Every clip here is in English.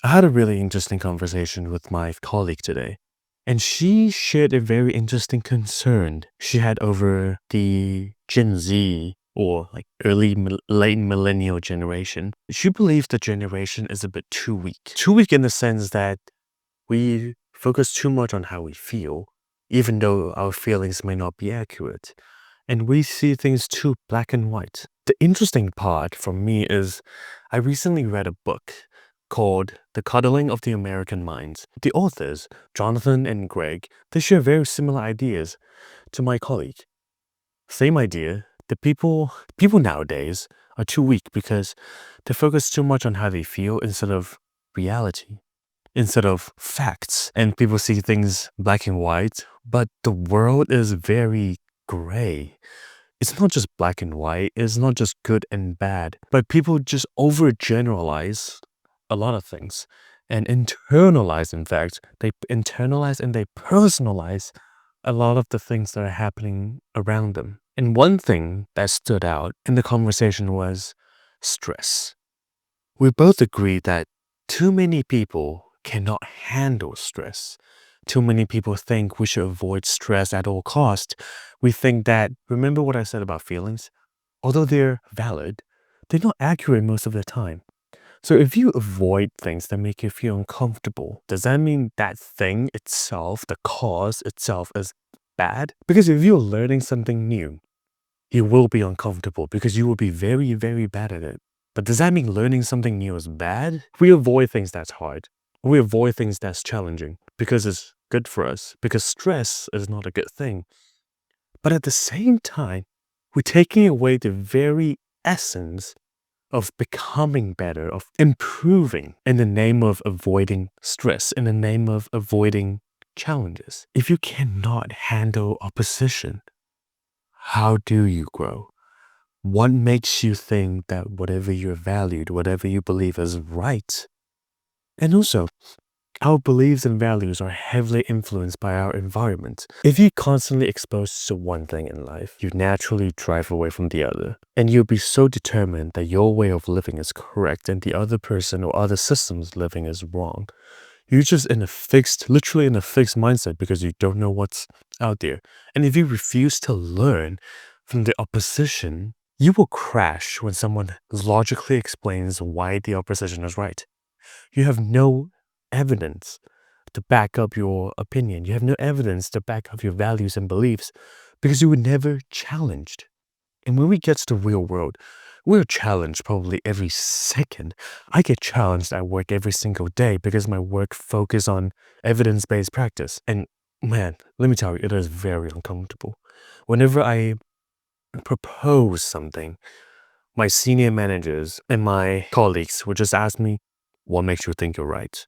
I had a really interesting conversation with my colleague today, and she shared a very interesting concern she had over the Gen Z or like late millennial generation. She believes the generation is a bit too weak. Too weak in the sense that we focus too much on how we feel, even though our feelings may not be accurate. And we see things too black and white. The interesting part for me is I recently read a book called The Coddling of the American Mind. The authors, Jonathan and Greg, they share very similar ideas to my colleague. Same idea. The people nowadays are too weak because they focus too much on how they feel instead of reality, instead of facts. And people see things black and white, but the world is very gray. It's not just black and white, it's not just good and bad, but people just overgeneralize a lot of things and internalize, in fact, they internalize and they personalize a lot of the things that are happening around them. And one thing that stood out in the conversation was stress. We both agree that too many people cannot handle stress. Too many people think we should avoid stress at all cost. We think that, remember what I said about feelings? Although they're valid, they're not accurate most of the time. So if you avoid things that make you feel uncomfortable, does that mean that thing itself, the cause itself, is bad? Because if you're learning something new, you will be uncomfortable because you will be very, very bad at it. But does that mean learning something new is bad? We avoid things that's hard. We avoid things that's challenging because it's good for us, because stress is not a good thing. But at the same time, we're taking away the very essence of becoming better, of improving in the name of avoiding stress, in the name of avoiding challenges. If you cannot handle opposition, how do you grow? What makes you think that whatever you're valued, whatever you believe is right? And also, our beliefs and values are heavily influenced by our environment. If you're constantly exposed to one thing in life, you naturally drive away from the other. And you'll be so determined that your way of living is correct and the other person or other system's living is wrong. You're just literally in a fixed mindset because you don't know what's out there. And if you refuse to learn from the opposition, you will crash when someone logically explains why the opposition is right. You have no evidence to back up your opinion. You have no evidence to back up your values and beliefs because you were never challenged. And when we get to the real world, we're challenged probably every second. I get challenged at work every single day because my work focuses on evidence-based practice. And man, let me tell you, it is very uncomfortable. Whenever I propose something, my senior managers and my colleagues would just ask me, what makes you think you're right?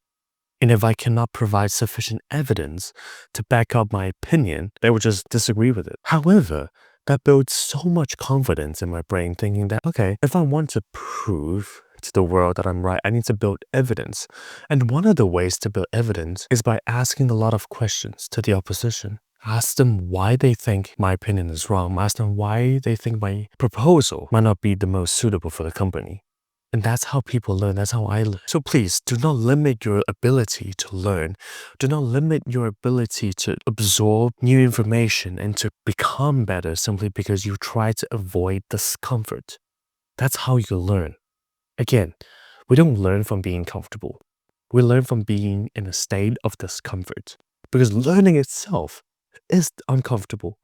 And if I cannot provide sufficient evidence to back up my opinion, they would just disagree with it. However, that builds so much confidence in my brain thinking that, okay, if I want to prove to the world that I'm right, I need to build evidence. And one of the ways to build evidence is by asking a lot of questions to the opposition. Ask them why they think my opinion is wrong. Ask them why they think my proposal might not be the most suitable for the company. And that's how people learn. That's how I learn. So please do not limit your ability to learn. Do not limit your ability to absorb new information and to become better simply because you try to avoid discomfort. That's how you learn. Again, we don't learn from being comfortable. We learn from being in a state of discomfort because learning itself is uncomfortable.